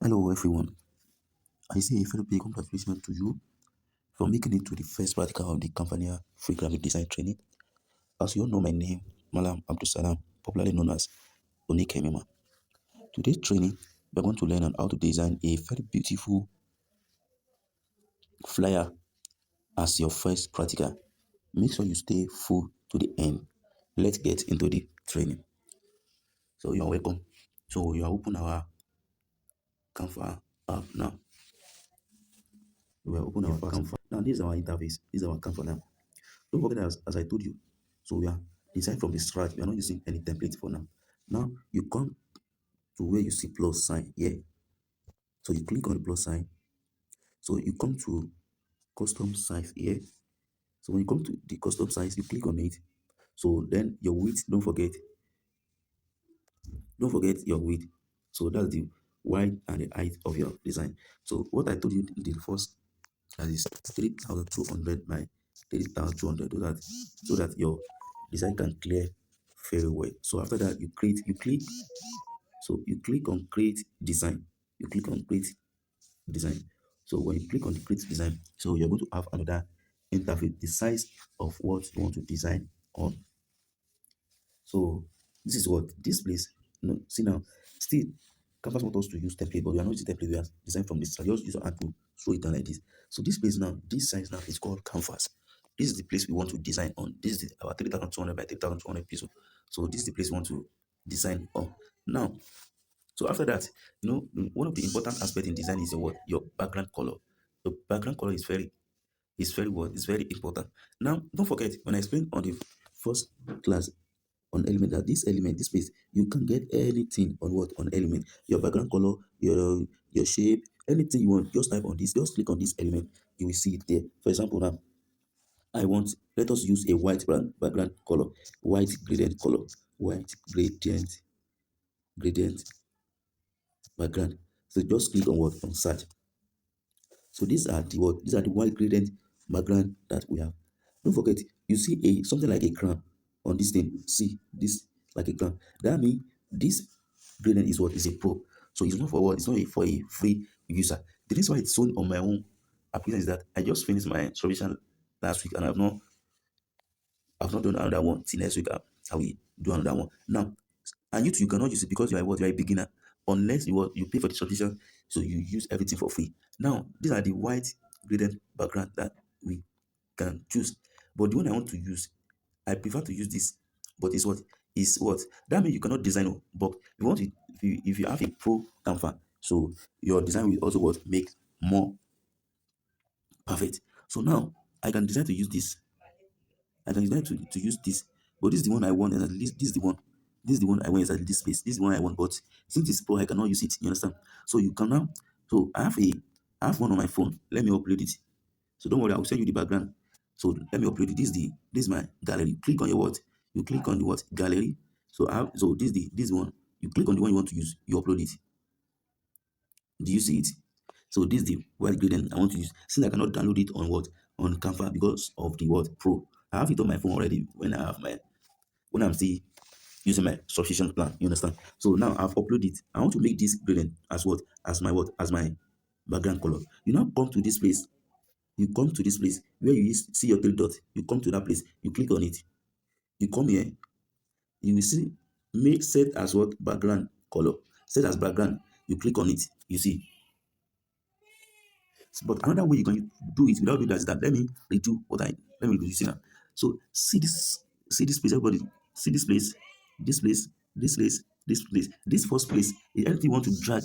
Hello everyone. I say a very big congratulations to you for making it to the first practical of the Campania Free Graphic Design Training. As you all know my name, Malam Abdul Salam, popularly known as Onikemima. Today's training, we're going to learn on how to design a very beautiful flyer as your first practical. Make sure you stay full to the end. Let's get into the training. So you are welcome. So you are open our Canva app now. We are open our Canva. Now this is our interface. This is our Canva now. Don't forget that as I told you, so we are designing from the scratch. We are not using any template for now. Now you come to where you see plus sign here. So you click on the plus sign. So you come to custom size here. So when you come to the custom size, you click on it. So then your width, don't forget your width. So that's the width and the height of your design. So what I told you in the first, that is 3200 by 3200, so that your design can clear very well. So after that, you click on create design. You click on create design. So when you click on the create design, so you're going to have another interface, the size of what you want to design on. So this is what this place. No, see now, still Canvas wants us to use template, but we are not using template. We are designed from this. So just use our hand to throw it down like this. So this place now, this size now is called canvas. This is the place we want to design on. This is our 3200 by 3200 pixel. So this is the place we want to design on. Now, so after that, one of the important aspects in design is your background color. The background color is very important. Now, don't forget when I explained on the first class on element, that this element, this space, you can get anything on what on element. Your background color, your shape, anything you want, just type on this, just click on this element, you will see it there. For example, now let us use a white background color, white gradient color, white gradient background. So just click on what on search. So these are the white gradient background that we have. Don't forget, you see something like a crown on this thing. See this like a crown. That means this gradient is what is a pro. So it's not for what? It's not for a free user. The reason why it's shown on my own application is that I just finished my submission last week and I've not done another one till next week. I will do another one. Now, and you cannot use it because you are a beginner. Unless you pay for the subscription, so you use everything for free. Now, these are the white graded background that we can choose. But the one I want to use, I prefer to use this. But it's what that means you cannot design. But if you have a pro Canva, so your design will also make more perfect. So now I can design to use this. I can decide to use this, but this is the one I want, and at least this is the one. This is the one I want is at this space. This is the one I want, but since it's pro, I cannot use it. You understand? So you can now. So I have one on my phone. Let me upload it. So don't worry, I will send you the background. So let me upload it. This is my gallery. Click on your what? You click on the what gallery. So this one. You click on the one you want to use. You upload it. Do you see it? So this is the white gradient I want to use. Since I cannot download it on what on Canva because of the what pro. I have it on my phone already when I'm still using my subscription plan. You understand? So now I've uploaded it. I want to make this gradient as my background color. You now come to this place. You come to this place where you see your three dots. You come to that place. You click on it. You come here. You will see make set as what background color. Set as background. You click on it. You see. But another way you can do it without doing that is that let me reduce it now. So see this place, everybody. See this place, this place, this place, this place, this first place. If anything you want to drag,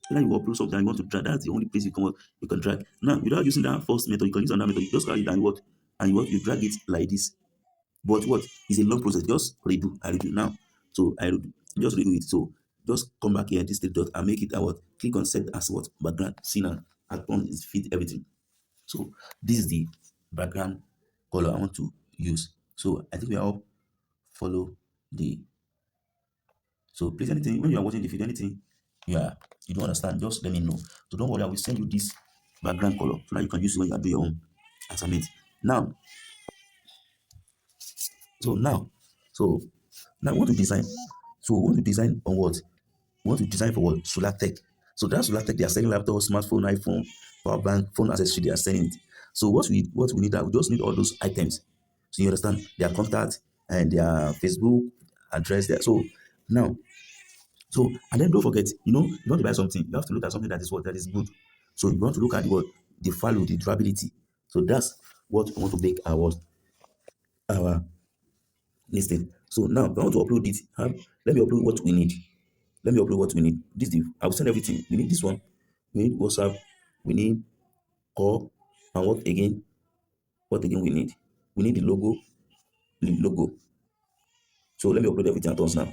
when you upload something you want to drag, that's the only place you can drag. Now, without using that first method, you can use another method. You just carry it and you drag it like this. But what is a long process? Just redo. I redo now. So I redo, just redo it. So just come back here, this three dot, and make it a what? Click on set as what background. See now, add-on is fit everything. So this is the background color I want to use. So I think we are all follow the. So please, anything when you are watching the video, anything you don't understand, just let me know. So don't worry, I will send you this background color so that you can use it when you are doing your own assignment. Now, so now, so now we want to design. So we want to design on what? We want to design for what? Solar tech. So that's Latech, they are selling laptop, smartphone, iPhone, power bank, phone accessory, they are selling it. So what we need, that we just need all those items. So you understand their contact and their Facebook address there. So now, so and then don't forget, you want to buy something, you have to look at something that is what that is good. So you want to look at the value, the durability. So that's what we want to make our listing. So now if I want to upload it, let me upload what we need. Let me upload what we need. I will send everything. We need this one. We need WhatsApp. We need call. And what again? What again we need? We need the logo. The logo. So let me upload everything at once now.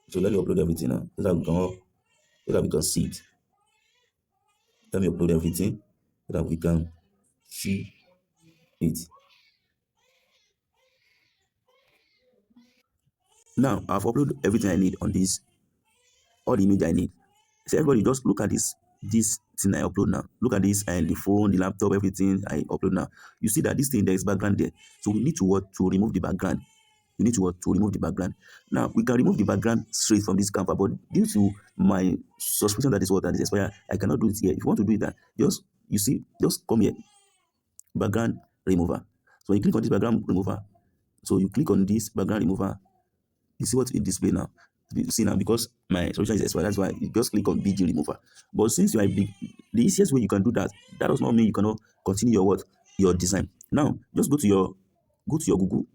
So let me upload everything now. So that we can see it. Let me upload everything so that we can see it. Now I've uploaded everything I need on this, all the image I need. So everybody just look at this thing I upload now. Look at this and the phone, the laptop, everything I upload now. You see that this thing there is background there. So we need to what to remove the background. We need to what to remove the background. Now we can remove the background straight from this Canva, but due to my suspicion that is what that is expired, I cannot do it here. If you want to do it, that just come here, background remover. So you click on this background remover. So you click on this background remover. You see what it display now. You see now, because my solution is expired, that's why you just click on BG remover. But since you are big, the easiest way you can do that, that does not mean you cannot continue your design. Now just go to your Google,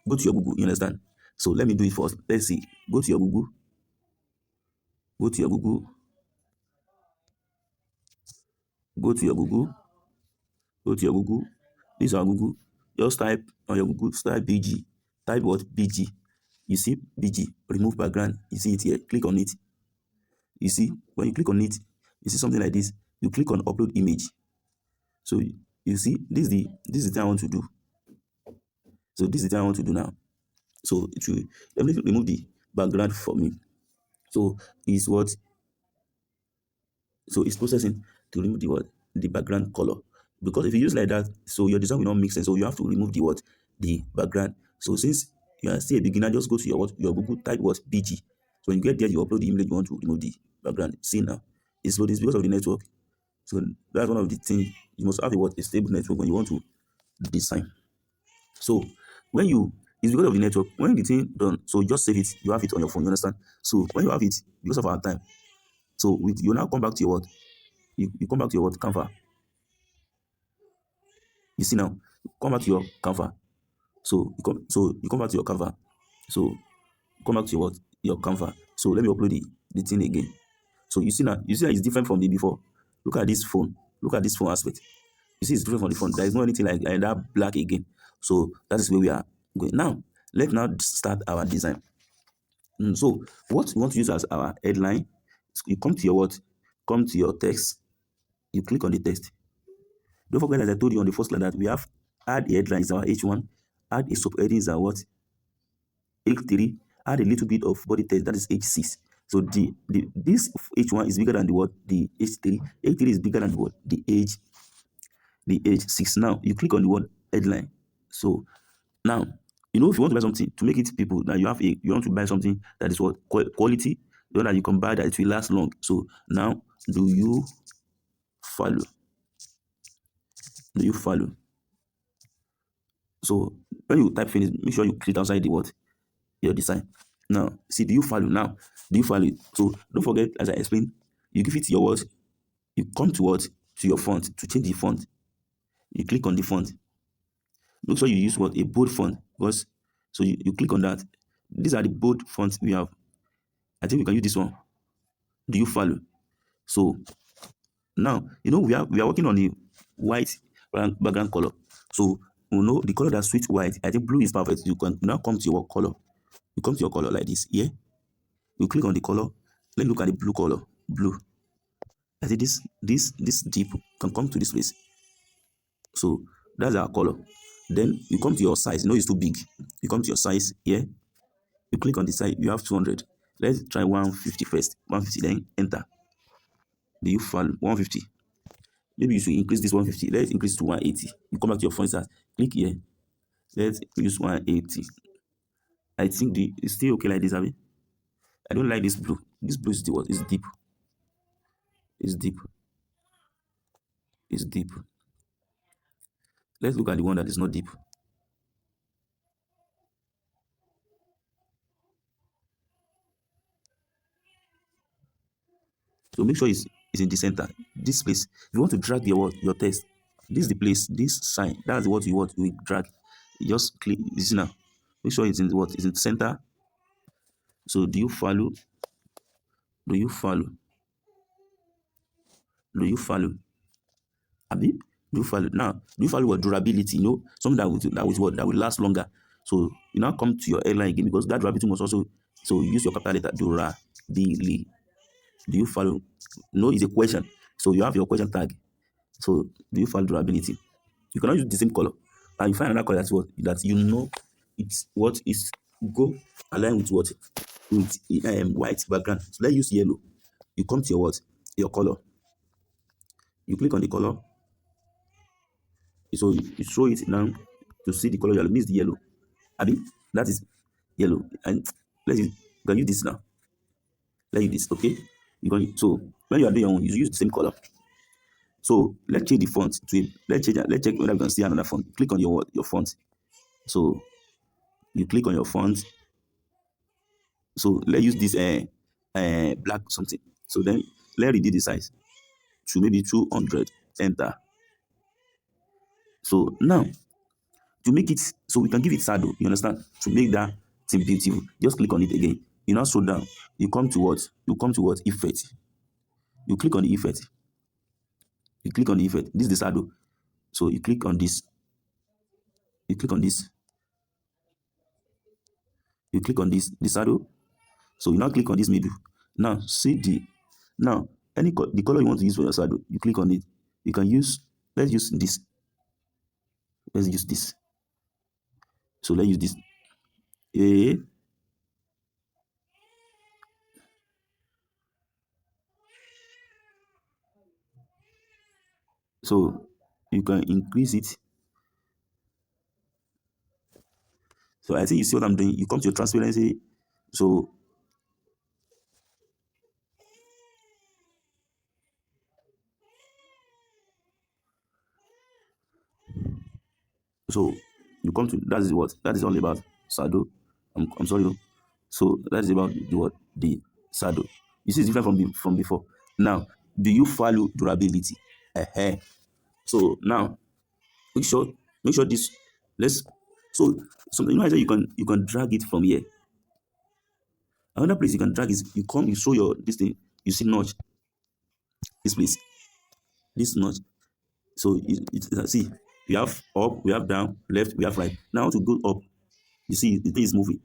go to your Google, you understand? So let me do it first. Let's see. Go to your Google, go to your Google, go to your Google, go to your Google. This is our Google. Just type on your Google, type BG. Type what? BG. You see BG, remove background. You see it here. Click on it. You see, when you click on it, you see something like this. You click on upload image. So you see, this is the thing I want to do. So this is the thing I want to do now. So it will definitely remove the background for me. So is what so it's processing to remove the background color. Because if you use like that, so your design will not make sense. So you have to remove the background. So since you are still a beginner, just go to your Google, type BG. So when you get there, you upload the image you want to remove the background. See now, it's loading because of the network. So that's one of the things you must have a stable network when you want to design. So when you it's because of the network. When the thing done, so just save it. You have it on your phone. You understand? So when you have it, because of our time, so you now come back to your you come back to your Canva. You see now, come back to your Canva. So you come back to your Canva. So come back to your Canva. So let me upload the thing again. So you see that it's different from the before. Look at this phone. Look at this phone aspect. You see it's different from the phone. There is no anything like that black again. So that is where we are going. Now, let's now start our design. So what we want to use as our headline, you come to your Come to your text. You click on the text. Don't forget, as I told you on the first slide, that we have add a headline is our H1, add a subheading is our what? H3, add a little bit of body text, that is H6. So this H1 is bigger than the what? The H3. H3 is bigger than the what? The H6. Now you click on the word headline. So now, if you want to buy something to make it people that you want to buy something that is what quality, that you can buy that it will last long. So now, do you follow? Do you follow? So when you type finish, make sure you click outside the what? Your design. Now, see, do you follow? Now, do you follow? So don't forget, as I explained, you give it your what? You come to what? To your font to change the font. You click on the font. Make sure you use what? A bold font. Because so you click on that. These are the bold fonts we have. I think we can use this one. Do you follow? So now we are working on the white background color. So the color that suits white. I think blue is perfect. You can now come to your color. You come to your color like this. Yeah. You click on the color. Let me look at the blue color. Blue. I think this deep can come to this place. So that's our color. Then you come to your size. It's too big. You come to your size here. You click on the side. You have 200. Let's try 150 first. 150. Then enter. Do you follow? 150. Maybe you should increase this 150. Let's increase to 180. You come back to your font. Click here. Let's use 180. I think the it's still okay like this, Abby. I don't like this blue. This blue is the what? It's deep. It's deep. It's deep. Let's look at the one that is not deep. So make sure it's in the center. This place. If you want to drag your text, this is the place. This sign. That's what you want. You drag. You just click. You see now. Make sure it's in what? It's in the center. So do you follow? Do you follow? Do you follow? Abi, do you follow? Now, do you follow what durability? You know, something that will last longer. So you now come to your airline again because that durability must also. So use your capital letter durability. Do you follow? No, it's a question. So you have your question tag. So do you follow durability? You cannot use the same color. And you find another color that's what that you know it's what is go align with what with white background. So let's use yellow. You come to your what? Your color. You click on the color. So you show it now to see the color yellow. Means the yellow. Abi, that is yellow. And let's use, you can use this now. Let's use this, okay? You can so when you are doing your own, you use the same color. So let's change the font to let's check whether we can see another font. Click on your font. So you click on your font. So let's use this black something. So then let's reduce the size to maybe 200. Enter. So now to make it so we can give it shadow, you understand? To make that thing beautiful, just click on it again. You now scroll down. You come to what? You come to what? Effect. You click on the effect. You click on the effect. This is the shadow. So you click on this. You click on this. You click on this. The shadow. So you now click on this middle. Now see the now the color you want to use for your shadow. You click on it. You can use. Let's use this. Let's use this. So let's use this. Eh. So you can increase it. So I think you see what I'm doing. You come to your transparency. So so you come to that is what that is all about shadow. I'm sorry. No. So that is about the what the shadow. You see, it's different from before. Now, do you follow durability? uh So now make sure make sure this. Let's so something you know I said you can drag it from here. Another place you can drag is you come you show your this thing. You see notch this place this notch. So see we have up, we have down, left, we have right. Now to go up, you see the thing is moving.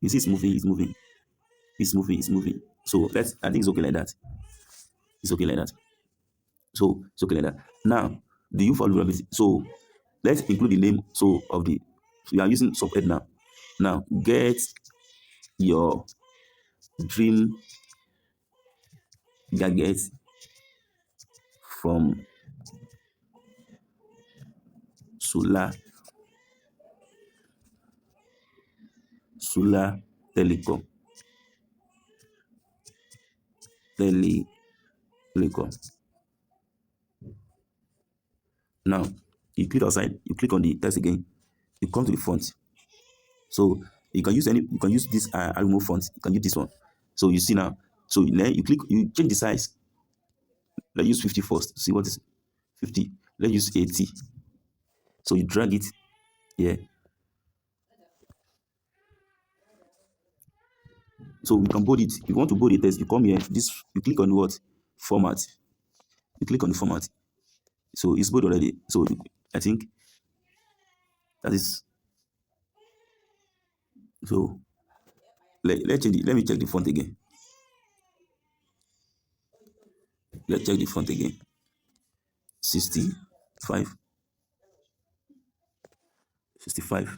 You see it's moving, it's moving, it's moving, it's moving. So let's I think it's okay like that. It's okay like that. So it's okay like that. Now, do you follow rabbit? So let's include the name so of the so you are using subhead now. Now get your dream gadget from Solar Solar Telecom Tele Telecom. Now you click outside, you click on the text again, you come to the font. So you can use this Almo font, you can use this one. So you see now, so then you click, you change the size. Let's use 50 first. See what is 50. Let's use 80. So you drag it here. So we can bold it. If you want to bold the text, you come here. This you click on what? Format. You click on the format. So it's bold already. So I think that is so let's change it. Let me check the font again. Let's check the font again. 65. 65.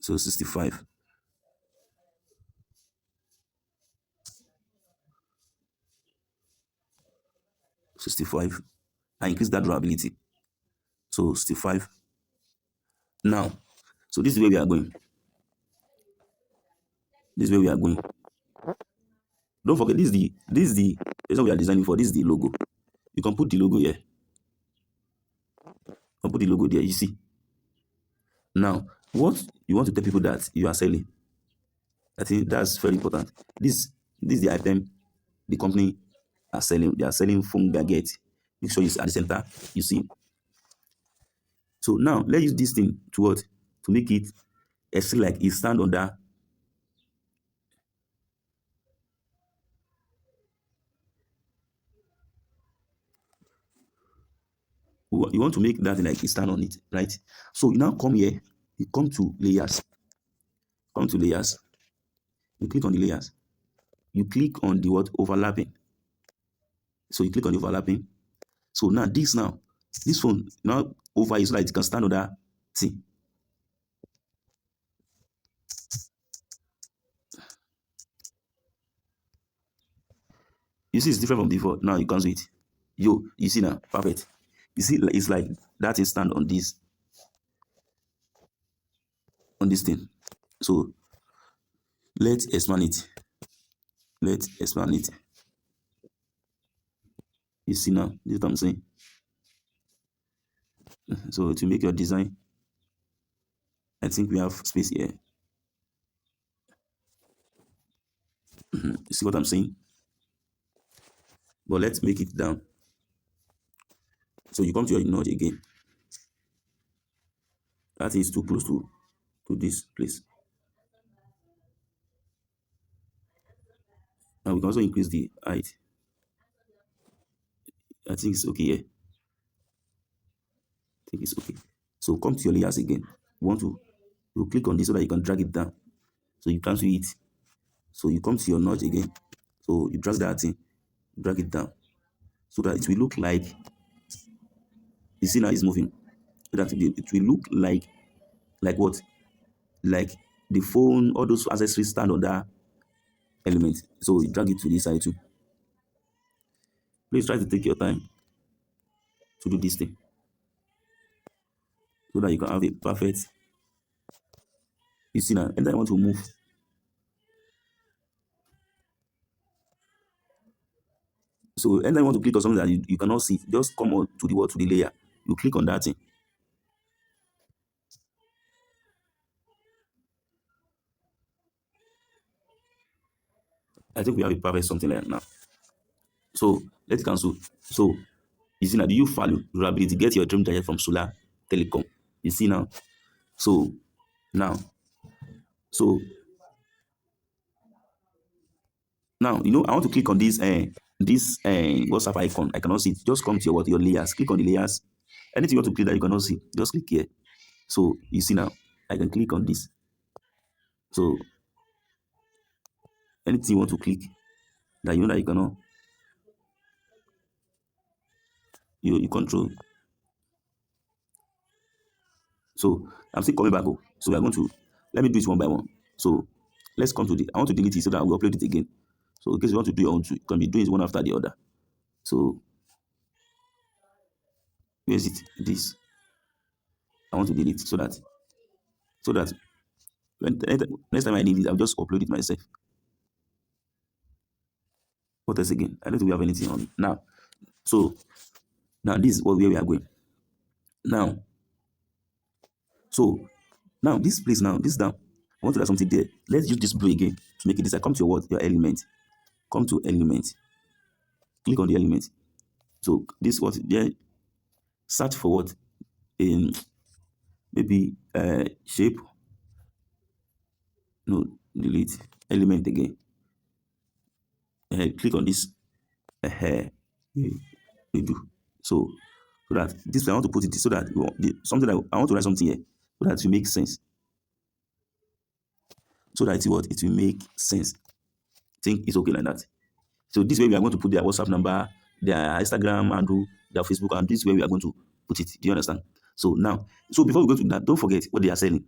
So 65. 65. I increase that durability. So still five. Now, so this is where we are going. This is where we are going. Don't forget, this is what we are designing for. This is the logo. You can put the logo here. You can put the logo there. You see. Now, what you want to tell people that you are selling, I think that's very important. This is the item the company are selling. They are selling phone gadget. Make sure it's at the center. You see. So now let's use this thing to what? To make it actually like it stand under. You want to make that thing like it stand on it, right? So you now come here. You come to layers. Come to layers. You click on the layers. You click on the what overlapping. So you click on the overlapping. So now this phone now over is like it can stand on that thing. You see, it's different from before. Now you can see it. You see now, perfect. You see, it's like that is stand on this thing. So let's expand it. Let's expand it. You see now, this is what I'm saying. So to make your design, I think we have space here. You see what I'm saying? But let's make it down. So you come to your node again. That is too close to this place. Now we can also increase the height. I think it's okay here. I think it's okay. So come to your layers again. You want to you click on this so that you can drag it down. So you cancel it. So you come to your notch again. So you drag that in, drag it down. So that it will look like you see now it's moving. So that it will look like what? Like the phone, all those accessories stand on that element. So you drag it to this side too. Please try to take your time to do this thing so that you can have a perfect. You see now, and I want to move. So and I want to click on something that you cannot see. Just come on to the what to the layer. You click on that thing. I think we have a perfect something like that now. So let's cancel. So you see now, do you value durability? Get your dream gadget from Solar Telecom. You see now. So now, so now I want to click on this WhatsApp icon. I cannot see it. Just come to your layers. Click on the layers. Anything you want to click that you cannot see, just click here. So you see now, I can click on this. So anything you want to click that you know that you cannot, you control. So I'm still coming back. Oh. So we are going to let me do it one by one. So let's come to the I want to delete it so that I will upload it again. So in case you want to do your own too, you can be doing it one after the other. So where is it? This I want to delete so that when next time I need it, I'll just upload it myself. What else again? I don't think we have anything on now. So now this is where we are going. Now, so now this place now, this down. I want to add something there. Let's use this blue again to make it this. I come to your what? Your element. Come to element. Click on the element. So this what there search for what? In maybe shape. No, delete element again. Click on this. You do. So that this I want to put it so that something that I want to write something here so that it will make sense. So that it will make sense. Think it's okay like that. So this way we are going to put their WhatsApp number, their Instagram handle, their Facebook, and this way we are going to put it. Do you understand? So now, so before we go to that, don't forget what they are selling.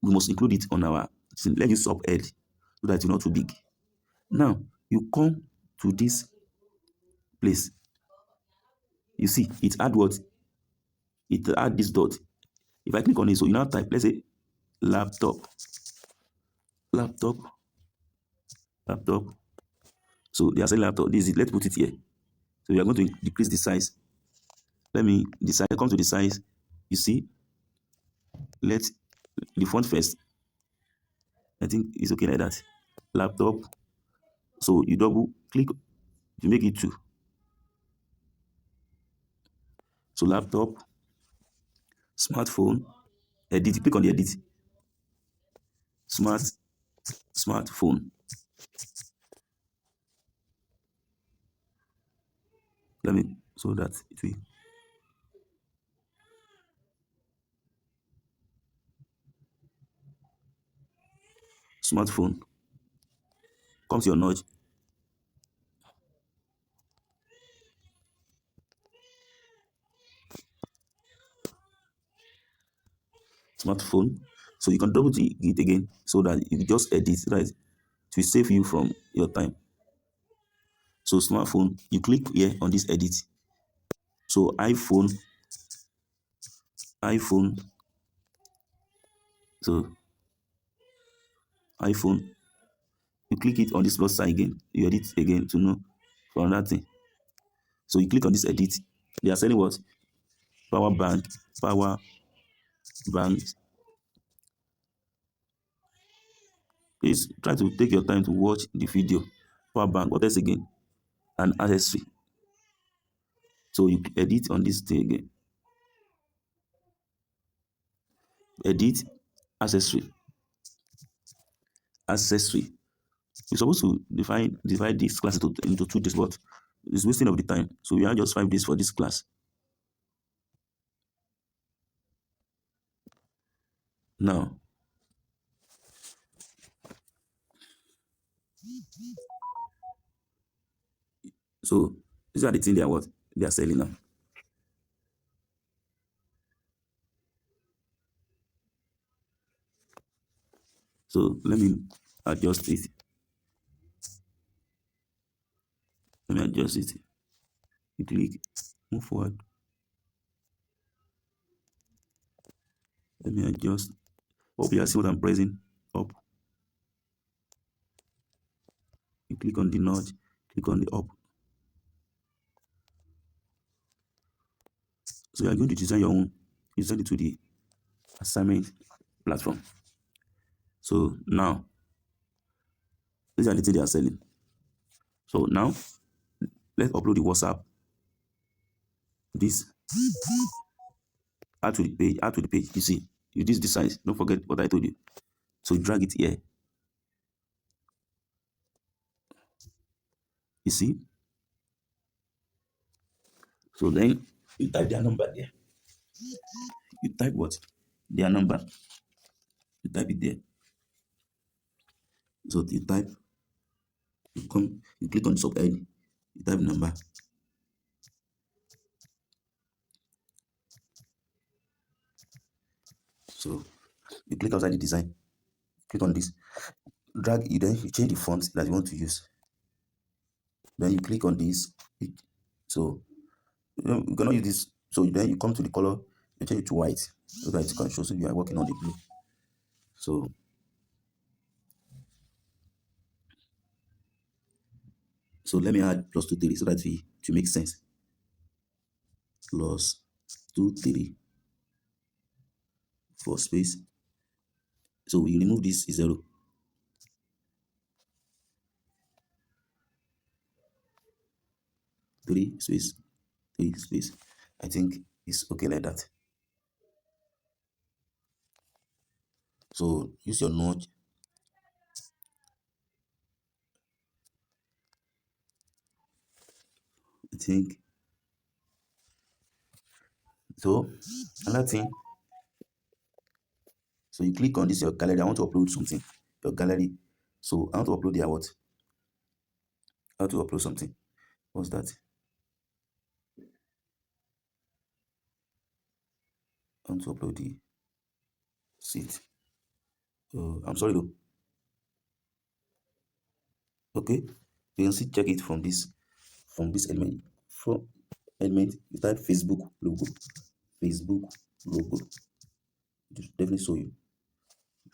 We must include it on our let's use sub head so that it's not too big. Now you come to this place. You see, it add what? it add this dot. If I click on it, so you now type, let's say laptop, laptop, laptop. So they are saying laptop. This is, let's put it here. So we are going to decrease the size. Let me decide, come to the size. You see, let the font first. I think it's okay like that. Laptop. So you double click to make it 2. So laptop, smartphone, edit. Click on the edit. Smartphone. Let me, so that it will. Smartphone. Come to your notch. Smartphone. So you can double it again so that you just edit, right? To save you from your time. So smartphone, you click here on this edit. So iPhone. So iPhone, you click it on this plus sign again. You edit again to know for another thing. So you click on this edit. They are saying what? Power bank. Please try to take your time to watch the video. Power bank, what else again? An accessory. So you edit on this thing again. Edit accessory. Accessory. You're supposed to divide this class into 2 days, but it's wasting of the time. So we have just 5 days for this class. Now, so these are the things they are selling now. So let me adjust it. Let me adjust it. You click, move forward. Let me adjust. Hope you are seeing what I'm pressing up. You click on the notch, click on the up. So you are going to design your own. You send it to the assignment platform. So now, these are the things they are selling. So now, let's upload the WhatsApp. This, add to the page, add to the page. You see, you this size. Don't forget what I told you. So you drag it here. You see? So then you type their number there. You type what? Their number. You type it there. So you type, you click on the subhead, you type number. So you click outside the design, click on this, drag it, then you change the font that you want to use. Then you click on this. So you cannot use this. So then you come to the color, you change it to white so that it can show so you are working on the blue. So let me add +2 3 so that to make sense. +2 3 for space. So we remove this 0. 3 space, 3 space. I think it's okay like that. So use your notch. I think so. Another thing. So you click on this your gallery. I want to upload something. Your gallery. So I want to upload their what? I want to upload something. What's that? I want to upload the seat. I'm sorry though. Okay. You can see check it from this element. From element, you type Facebook logo. Facebook logo. It will definitely show you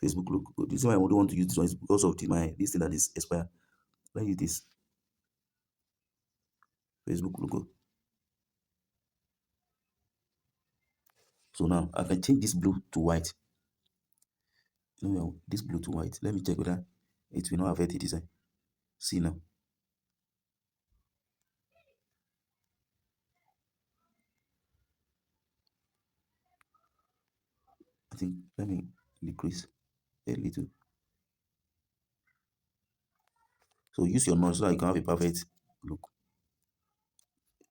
Facebook logo. The reason why I don't want to use this one is because of my this thing that is expired. Let me use this Facebook logo. So now I can change this blue to white. This blue to white. Let me check whether it will not affect the design. See now. I think let me decrease a little. So use your nose so that you can have a perfect look.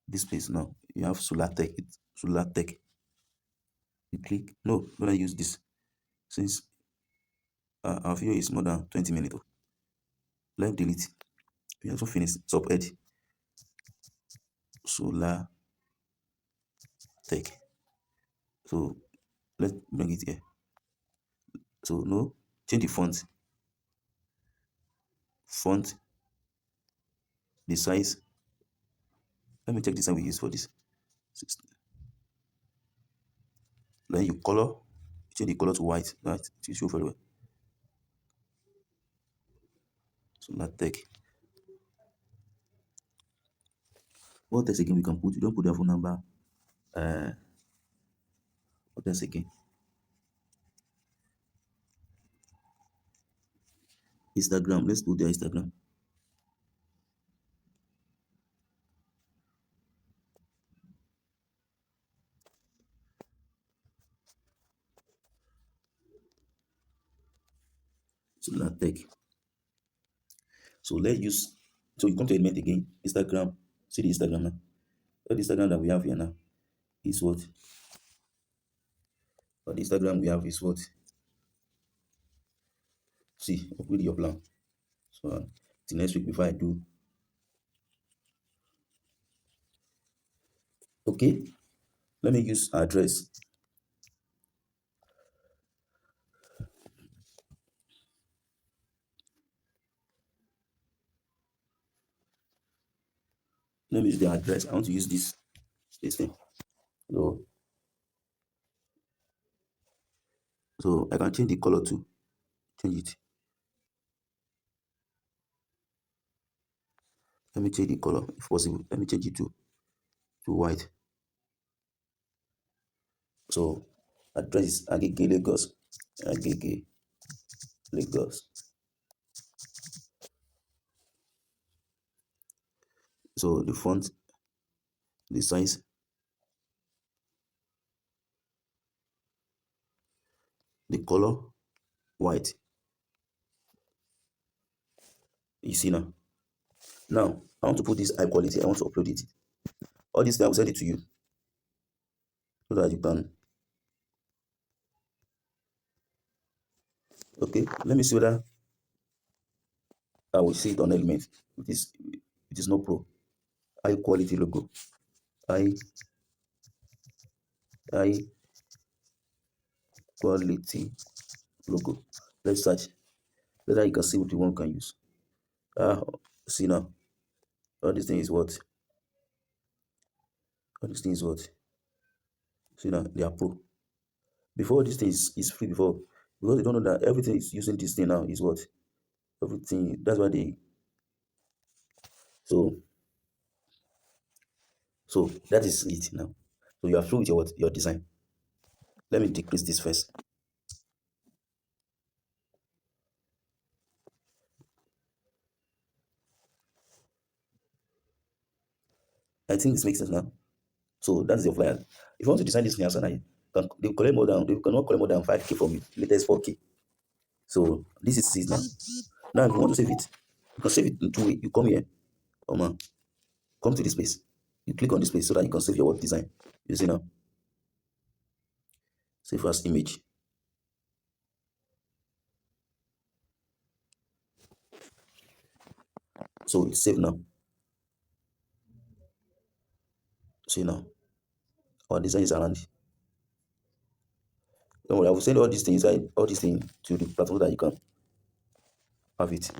This place now, you have Solar Tech. Solar Tech. You click. No, don't I use this since our video is more than 20 minutes. Let me delete. We have to finish subhead. Solar Tech. So let's bring it here. So no, change the font. Font, the size. Let me check the size we use for this. Then you color, change the color to white. Right, it will show very well. Solar Tech. What else again we can put? You don't put their phone number. Uh, what else again? Instagram. Let's put their Instagram. Solar Tech. So let's use. So you come to element again. Instagram. See the Instagram now. The Instagram that we have here now is what? Or the Instagram we have is what? See, upgrade your plan. So till next week before I do. Okay. Let me use address. Let me use the address. I want to use this thing. So so I can change the color too. Change it. Let me change the color if possible. Let me change it to white. So address is Agege Lagos. Agege Lagos. So the font, the size, the color, white. You see now. Now I want to put this high quality. I want to upload it. All this thing I will send it to you so that you can. Okay, let me see whether I will see it on element. It is not pro. High quality logo. High high quality logo. Let's search. Whether you can see what you want can use. See now. All this thing is what? All this thing is what? See now, they are pro. Before this thing is free before, because they don't know that everything is using this thing now is what? Everything. That's why they. So so that is it now. So you are through with your design. Let me decrease this first. I think this makes sense now. So that's your flyer. If you want to design this flyer, they collect more than they cannot collect more than 5K from you. Latest 4K. So this is it now. Now if you want to save it, you can save it in two ways. You come here, come on, come to this place. You click on this place so that you can save your work design. You see now. Save as image. So it's saved now. See now. Our design is around. Don't worry, I will send all these things to the platform that you can have it.